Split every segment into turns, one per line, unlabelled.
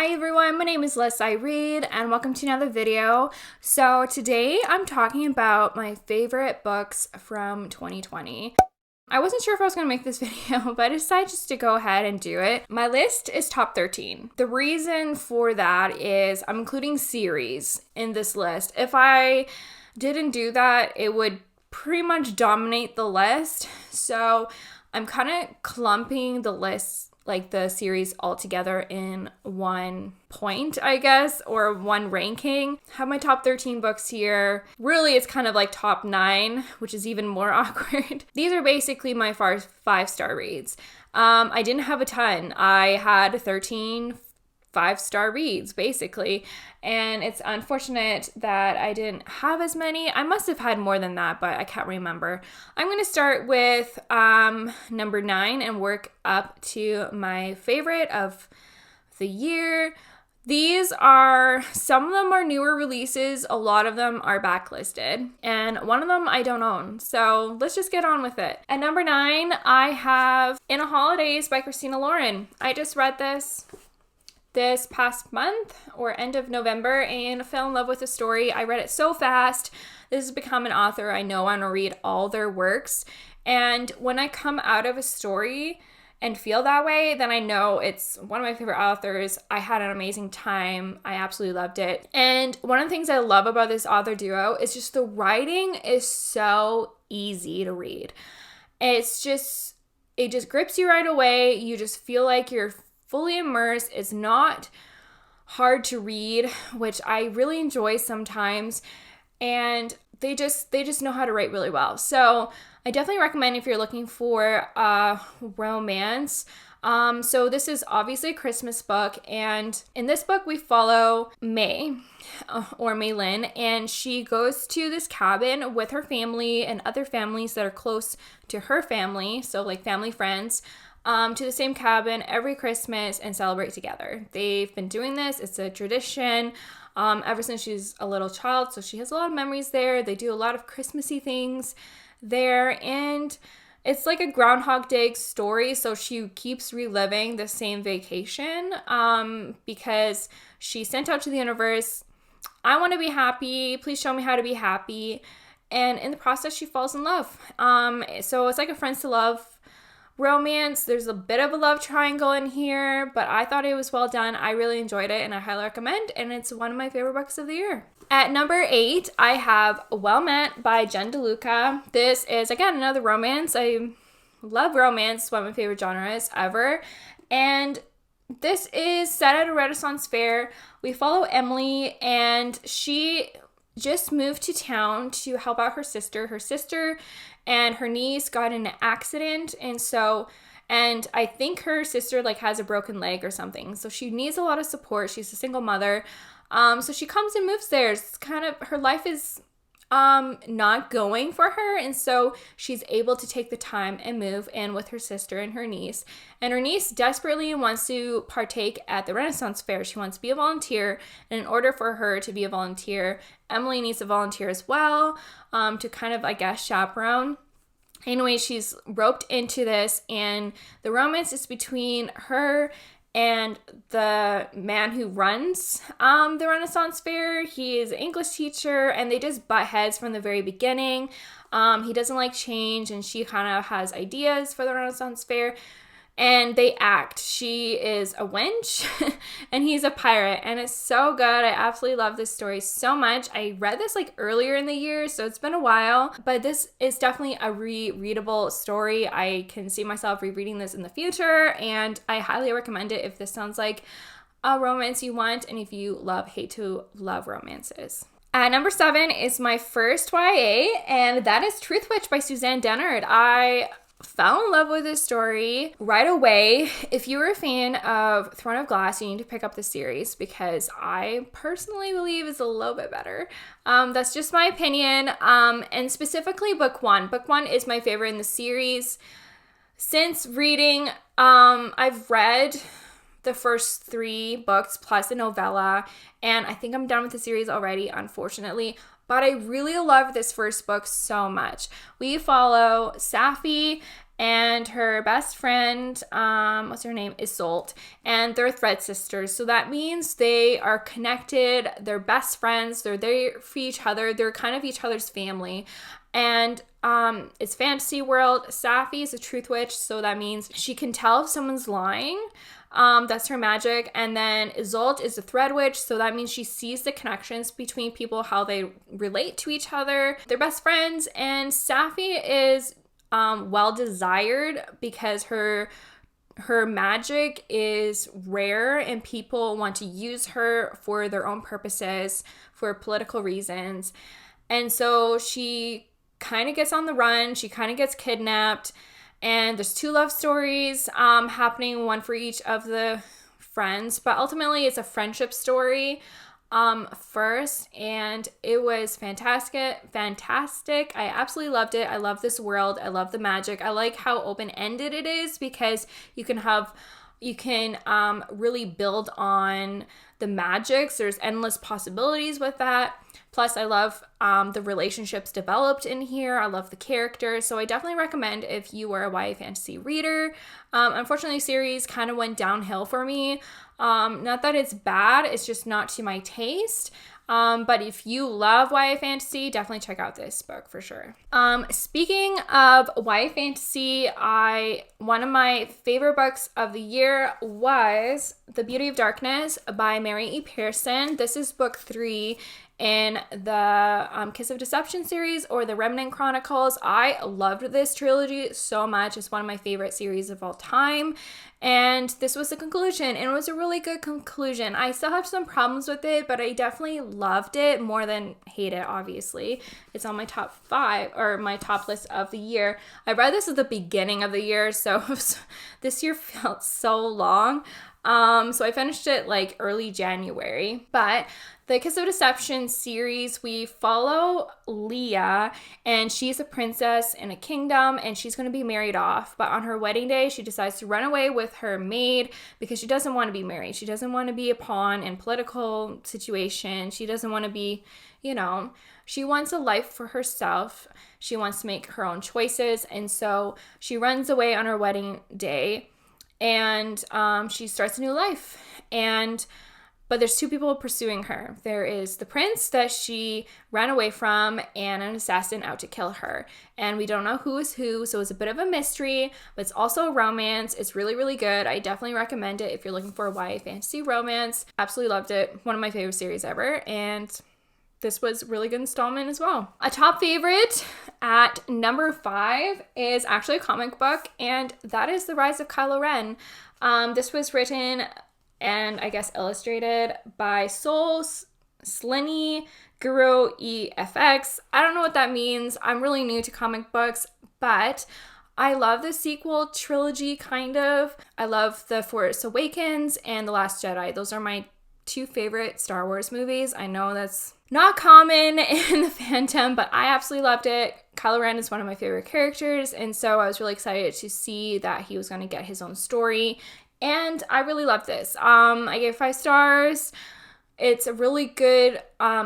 Hi everyone, my name is Liz I Read and welcome to another video. So today I'm talking about my favorite books from 2020. I wasn't sure if I was going to make this video, but I decided just to go ahead and do it. My list is top 13. The reason for that is I'm including series in this list. If I didn't do that, it would pretty much dominate the list. So I'm kind of clumping the list, like the series all together in one point, I guess, or one ranking. Have my top 13 books here. Really, it's kind of like top 9, which is even more awkward. These are basically my 5-star reads. I didn't have a ton. I had 13 5-star reads, basically. And it's unfortunate that I didn't have as many. I must have had more than that, but I can't remember. I'm going to start with number 9 and work up to my favorite of the year. These are, some of them are newer releases, a lot of them are backlisted, and one of them I don't own. So let's just get on with it. At number 9, I have In a Holidays by Christina Lauren. I just read this past month or end of November and fell in love with the story. I read it so fast. This has become an author I know I want to read all their works. And when I come out of a story and feel that way, then I know it's one of my favorite authors. I had an amazing time. I absolutely loved it. And one of the things I love about this author duo is just the writing is so easy to read. It just grips you right away. You just feel like you're fully immersed. It's not hard to read, which I really enjoy sometimes, and they just know how to write really well. So I definitely recommend if you're looking for a romance. So this is obviously a Christmas book, and in this book we follow May, or Maylin, and she goes to this cabin with her family and other families that are close to her family, so like family friends, to the same cabin every Christmas and celebrate together. They've been doing this. It's a tradition ever since she's a little child, so she has a lot of memories there. They do a lot of Christmassy things there, and it's like a Groundhog Day story, so she keeps reliving the same vacation because she sent out to the universe, I want to be happy, please show me how to be happy, and in the process she falls in love. So it's like a friends to love romance. There's a bit of a love triangle in here, but I thought it was well done. I really enjoyed it and I highly recommend, and it's one of my favorite books of the year. At number 8, I have Well Met by Jen DeLuca. This is, again, another romance. I love romance. It's one of my favorite genres ever. And this is set at a Renaissance fair. We follow Emily, and she just moved to town to help out her sister. Her sister and her niece got in an accident, and I think her sister has a broken leg or something, so she needs a lot of support. She's a single mother, so she comes and moves there. It's kind of, her life is not going for her, and so she's able to take the time and move in with her sister and her niece. And her niece desperately wants to partake at the Renaissance fair. She wants to be a volunteer, and in order for her to be a volunteer, Emily needs to volunteer as well, to kind of, I guess, chaperone. Anyway, she's roped into this, and the romance is between her and the man who runs the Renaissance fair. He is an English teacher, and they just butt heads from the very beginning. He doesn't like change, and she kind of has ideas for the Renaissance fair, and they act. She is a wench, and he's a pirate, and it's so good. I absolutely love this story so much. I read this earlier in the year, so it's been a while, but this is definitely a rereadable story. I can see myself rereading this in the future, and I highly recommend it if this sounds like a romance you want, and if you hate to love romances. At number 7 is my first YA, and that is Truthwitch by Suzanne Dennard. I fell in love with this story right away. If you were a fan of Throne of Glass, you need to pick up the series because I personally believe it's a little bit better. That's just my opinion. And specifically book 1. Book 1 is my favorite in the series. Since reading, I've read the first 3 books plus a novella, and I think I'm done with the series already, unfortunately. But I really love this first book so much. We follow Safi and her best friend, what's her name, Isolde, and they're thread sisters. So that means they are connected, they're best friends, they're there for each other, they're kind of each other's family. And it's fantasy world. Safi is a Truthwitch, so that means she can tell if someone's lying. That's her magic. And then Isolde is a thread witch, so that means she sees the connections between people, how they relate to each other. They're best friends. And Safi is well desired because her magic is rare and people want to use her for their own purposes, for political reasons. And so she kind of gets on the run, she kind of gets kidnapped, and there's 2 love stories happening, one for each of the friends, but ultimately it's a friendship story first, and it was fantastic. I absolutely loved it. I love this world. I love the magic. I like how open-ended it is because you can really build on the magics. There's endless possibilities with that. Plus, I love the relationships developed in here. I love the characters. So I definitely recommend if you were a YA fantasy reader. Unfortunately, the series kind of went downhill for me. Not that it's bad, it's just not to my taste. But if you love YA fantasy, definitely check out this book for sure. Speaking of YA fantasy, one of my favorite books of the year was The Beauty of Darkness by Mary E. Pearson. This is book 3 in the Kiss of Deception series, or the Remnant Chronicles. I loved this trilogy so much. It's one of my favorite series of all time. And this was the conclusion, and it was a really good conclusion. I still have some problems with it, but I definitely loved it more than hate it, obviously. It's on my top 5, or my top list of the year. I read this at the beginning of the year, so this year felt so long. So I finished it like early January. But the Kiss of Deception series, we follow Leah, and she's a princess in a kingdom, and she's going to be married off. But on her wedding day, she decides to run away with her maid because she doesn't want to be married. She doesn't want to be a pawn in political situation. She doesn't want to be, she wants a life for herself. She wants to make her own choices. And so she runs away on her wedding day, and she starts a new life. But there's 2 people pursuing her. There is the prince that she ran away from, and an assassin out to kill her. And we don't know who is who, so it's a bit of a mystery, but it's also a romance. It's really, really good. I definitely recommend it if you're looking for a YA fantasy romance. Absolutely loved it. One of my favorite series ever, and this was a really good installment as well. A top favorite at number 5 is actually a comic book, and that is The Rise of Kylo Ren. This was written and I guess illustrated by Sol Slinny Guru EFX. I don't know what that means. I'm really new to comic books, but I love the sequel trilogy, kind of. I love The Force Awakens and The Last Jedi. Those are my 2 favorite Star Wars movies. I know that's not common in the fandom, but I absolutely loved it. Kylo Ren is one of my favorite characters, and so I was really excited to see that he was going to get his own story. And I really love this. I gave 5 stars. It's a really good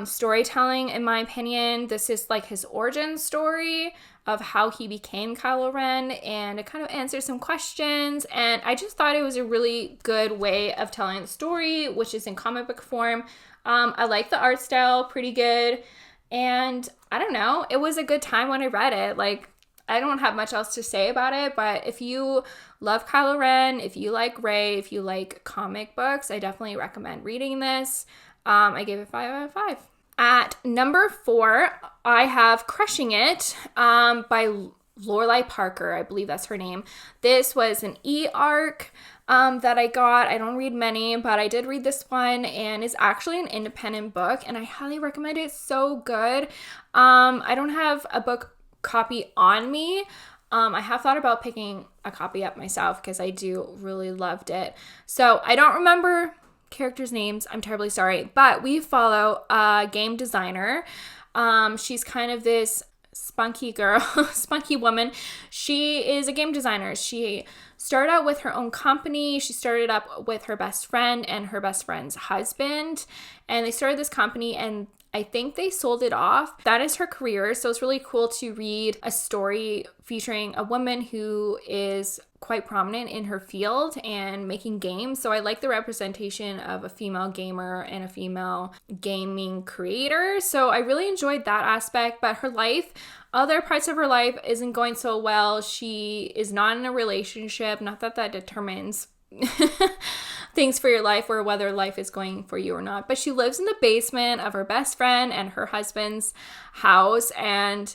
storytelling, in my opinion. This is like his origin story of how he became Kylo Ren, and it kind of answers some questions. And I just thought it was a really good way of telling the story, which is in comic book form. I like the art style, pretty good. And I don't know, it was a good time when I read it. Like, I don't have much else to say about it, but if you love Kylo Ren, if you like Rey, if you like comic books, I definitely recommend reading this. I gave it 5 out of 5. At number 4, I have Crushing It by Lorelai Parker. I believe that's her name. This was an e-arc that I got. I don't read many, but I did read this one, and it's actually an independent book, and I highly recommend it. It's so good. I don't have a book copy on me. I have thought about picking a copy up myself because I do really loved it. So I don't remember characters' names. I'm terribly sorry. But we follow a game designer. She's kind of this spunky girl, spunky woman. She is a game designer. She started out with her own company. She started up with her best friend and her best friend's husband. And they started this company, and I think they sold it off. That is her career. So it's really cool to read a story featuring a woman who is quite prominent in her field and making games. So I like the representation of a female gamer and a female gaming creator. So I really enjoyed that aspect, but her life, other parts of her life isn't going so well. She is not in a relationship. Not that that determines things for your life or whether life is going for you or not, but she lives in the basement of her best friend and her husband's house, and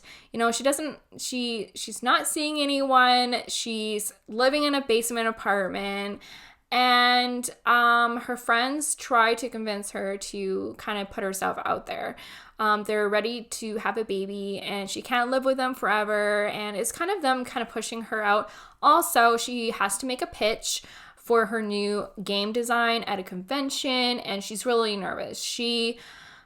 she's not seeing anyone. She's living in a basement apartment, and her friends try to convince her to kind of put herself out there. They're ready to have a baby and she can't live with them forever, and it's kind of them kind of pushing her out. Also, she has to make a pitch for her new game design at a convention, and she's really nervous. She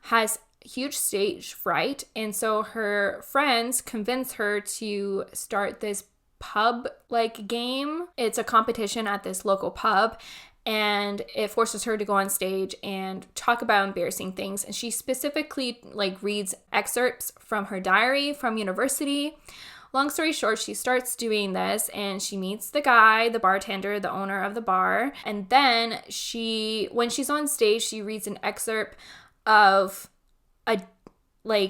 has huge stage fright, and so her friends convince her to start this pub-like game. It's a competition at this local pub, and it forces her to go on stage and talk about embarrassing things. And she specifically reads excerpts from her diary from university. Long story short, she starts doing this and she meets the guy, the bartender, the owner of the bar. And then when she's on stage, she reads an excerpt of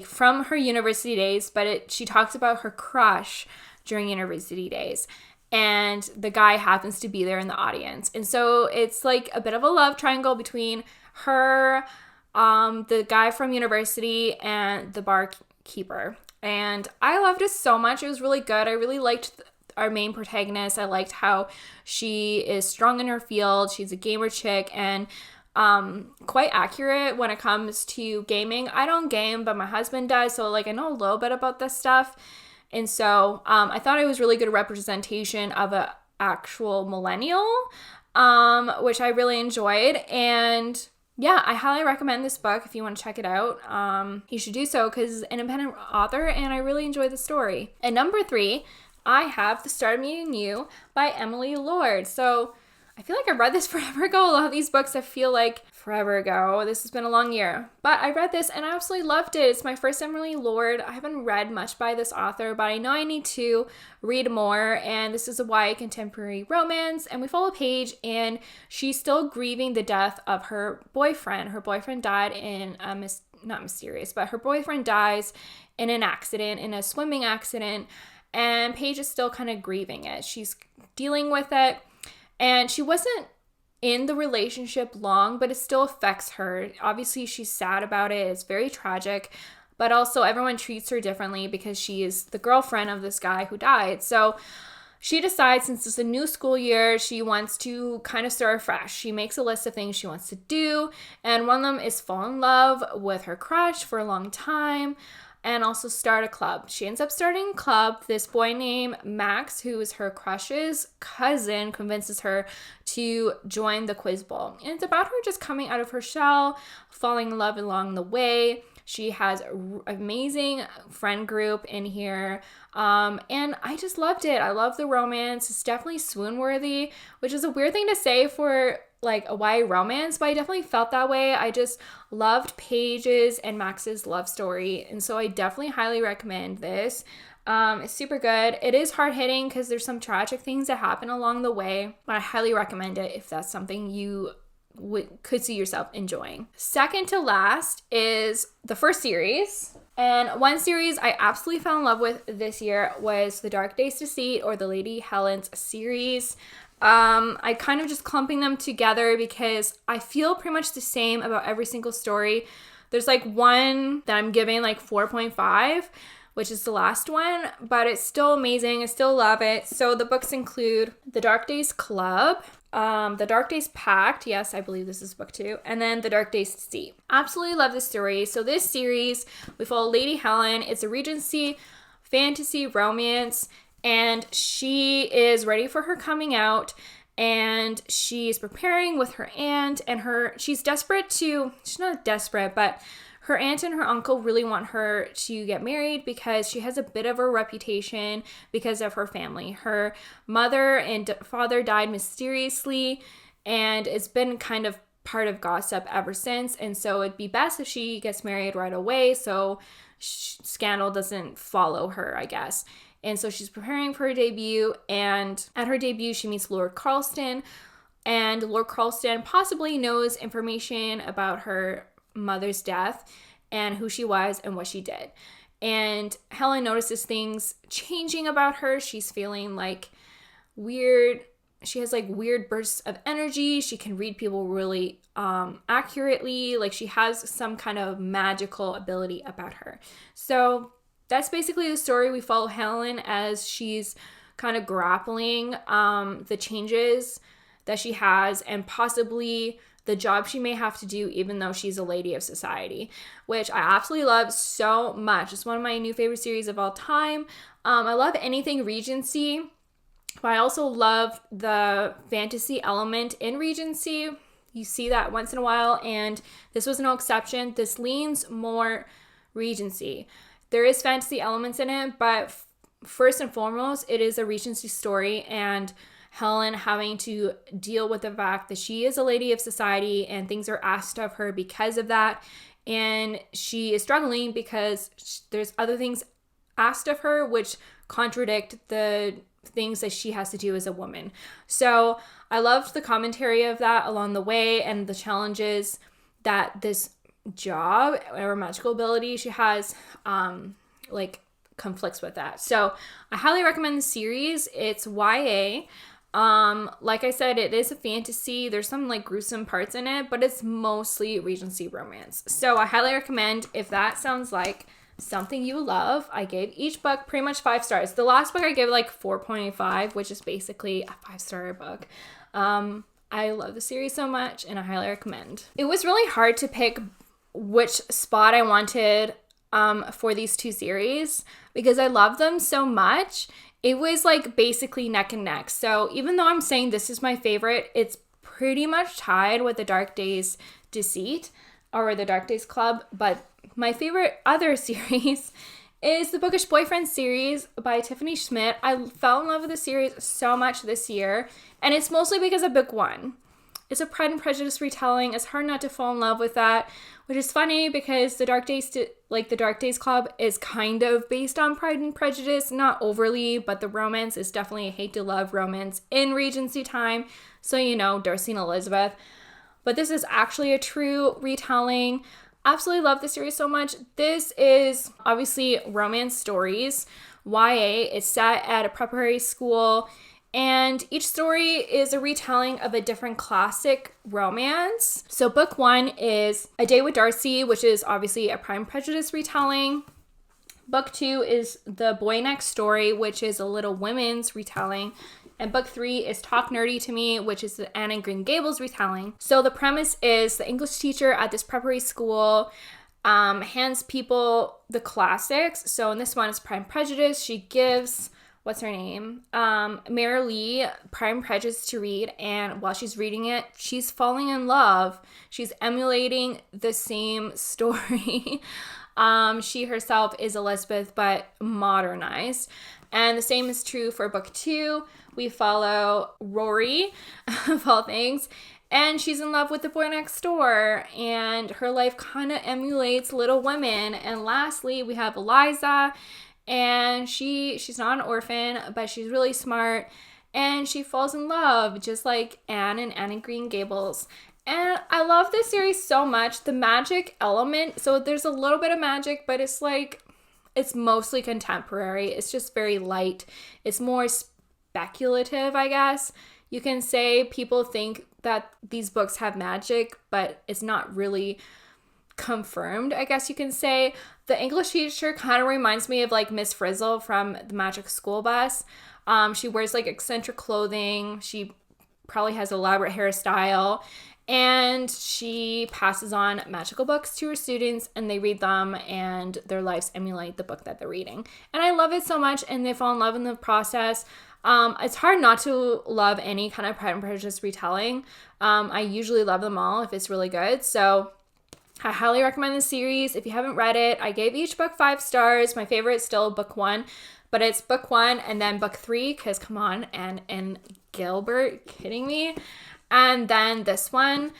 from her university days, but she talks about her crush during university days. And the guy happens to be there in the audience. And so it's like a bit of a love triangle between her, the guy from university, and the barkeeper. And I loved it so much. It was really good. I really liked our main protagonist. I liked how she is strong in her field. She's a gamer chick and quite accurate when it comes to gaming. I don't game, but my husband does. So I know a little bit about this stuff. And so I thought it was really good representation of an actual millennial, which I really enjoyed. And yeah, I highly recommend this book if you want to check it out. You should do so because it's an independent author and I really enjoyed the story. And number 3, I have The Start of Meeting You by Emily Lord. So I feel like I read this forever ago. A lot of these books I feel like forever ago. This has been a long year. But I read this and I absolutely loved it. It's my first Emily Lord. I haven't read much by this author, but I know I need to read more. And this is a YA contemporary romance. And we follow Paige and she's still grieving the death of her boyfriend. Her boyfriend died in not mysterious, but her boyfriend dies in an accident, in a swimming accident. And Paige is still kind of grieving it. She's dealing with it. And she wasn't in the relationship long, but it still affects her. Obviously, she's sad about it. It's very tragic. But also, everyone treats her differently because she is the girlfriend of this guy who died. So she decides, since it's a new school year, she wants to kind of start fresh. She makes a list of things she wants to do. And one of them is fall in love with her crush for a long time. And also start a club. She ends up starting a club. This boy named Max, who is her crush's cousin, convinces her to join the quiz bowl. And it's about her just coming out of her shell, falling in love along the way. She has an amazing friend group in here. And I just loved it. I love the romance. It's definitely swoon-worthy, which is a weird thing to say for a YA romance, but I definitely felt that way. I just loved Paige's and Max's love story, and so I definitely highly recommend this. It's super good. It is hard-hitting because there's some tragic things that happen along the way, but I highly recommend it if that's something you could see yourself enjoying. Second to last is the first series. And one series I absolutely fell in love with this year was The Dark Days Deceit, or the Lady Helens series. I kind of just clumping them together because I feel pretty much the same about every single story. There's one that I'm giving 4.5, which is the last one, but it's still amazing. I still love it. So the books include The Dark Days Club, The Dark Days Pact. Yes, I believe this is book 2. And then The Dark Days Deceit. Absolutely love this story. So this series, we follow Lady Helen. It's a Regency fantasy romance. And she is ready for her coming out, and she's preparing with her aunt, and she's not desperate, but her aunt and her uncle really want her to get married because she has a bit of a reputation because of her family. Her mother and father died mysteriously, and it's been kind of part of gossip ever since, and so it'd be best if she gets married right away so scandal doesn't follow her, I guess. And so she's preparing for her debut, and at her debut she meets Lord Carlston, and Lord Carlston possibly knows information about her mother's death and who she was and what she did. And Helen notices things changing about her. She's feeling like weird. She has like weird bursts of energy. She can read people really accurately. Like she has some kind of magical ability about her. So that's basically the story. We follow Helen as she's kind of grappling the changes that she has and possibly the job she may have to do even though she's a lady of society, which I absolutely love so much. It's one of my new favorite series of all time. I love anything Regency, but I also love the fantasy element in Regency. You see that once in a while, and this was no exception. This leans more Regency. There is fantasy elements in it, but first and foremost, it is a Regency story, and Helen having to deal with the fact that she is a lady of society and things are asked of her because of that. And she is struggling because there's other things asked of her which contradict the things that she has to do as a woman. So I loved the commentary of that along the way and the challenges that this job or magical ability she has like conflicts with that. So I highly recommend the series. It's YA. Like I said, it is a fantasy. There's some like gruesome parts in it, but it's mostly Regency romance. So I highly recommend if that sounds like something you love. I gave each book pretty much 5 stars. The last book I gave like 4.5, which is basically a 5-star book. I love the series so much and I highly recommend. It was really hard to pick which spot I wanted for these 2 series because I love them so much. It was like basically neck and neck. So even though I'm saying this is my favorite, it's pretty much tied with the Dark Days Deceit or the Dark Days Club. But my favorite other series is the Bookish Boyfriend series by Tiffany Schmidt. I fell in love with the series so much this year, and it's mostly because of book 1. It's a Pride and Prejudice retelling. It's hard not to fall in love with that, which is funny because the Dark Days Club is kind of based on Pride and Prejudice, not overly, but the romance is definitely a hate to love romance in Regency time. So, you know, Darcy and Elizabeth. But this is actually a true retelling. Absolutely love the series so much. This is obviously romance stories. YA. It's set at a preparatory school. And each story is a retelling of a different classic romance. So book 1 is A Day with Darcy, which is obviously a Pride and Prejudice retelling. Book 2 is The Boy Next Story, which is a Little Women's retelling. And book 3 is Talk Nerdy to Me, which is the Anne and Green Gables retelling. So the premise is the English teacher at this preparatory school hands people the classics. So in this one, it's Pride and Prejudice. She gives... what's her name? Mary Lee, Pride and Prejudice to read, and while she's reading it, she's falling in love. She's emulating the same story. She herself is Elizabeth, but modernized. And the same is true for book 2. We follow Rory, of all things, and she's in love with the boy next door, and her life kind of emulates Little Women. And lastly, we have Eliza, and she's not an orphan, but she's really smart, and she falls in love just like Anne and Anne and Green Gables. And I love this series so much. The magic element, so there's a little bit of magic, but it's mostly contemporary. It's just very light. It's more speculative, I guess. You can say people think that these books have magic, but it's not really confirmed, I guess you can say. The English teacher kind of reminds me of like Miss Frizzle from the Magic School Bus. She wears like eccentric clothing. She probably has elaborate hairstyle, and she passes on magical books to her students, and they read them, and their lives emulate the book that they're reading. And I love it so much, and they fall in love in the process. It's hard not to love any kind of Pride and Prejudice retelling. I usually love them all if it's really good. So I highly recommend the series. If you haven't read it, I gave each book 5 stars. My favorite is still book 1, but it's book 1 and then book 3, because come on, and Gilbert, kidding me? And then this one,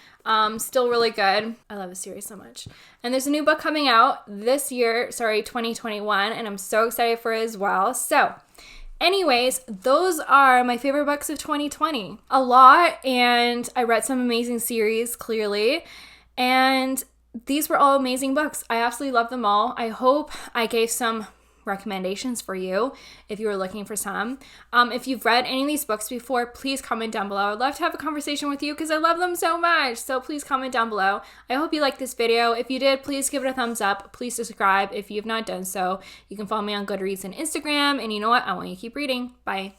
still really good. I love this series so much. And there's a new book coming out this year, 2021, and I'm so excited for it as well. So anyways, those are my favorite books of 2020. A lot, and I read some amazing series, clearly, and these were all amazing books. I absolutely love them all. I hope I gave some recommendations for you if you were looking for some. If you've read any of these books before, please comment down below. I'd love to have a conversation with you because I love them so much. So please comment down below. I hope you liked this video. If you did, please give it a thumbs up. Please subscribe if you have not done so. You can follow me on Goodreads and Instagram. And you know what? I want you to keep reading. Bye.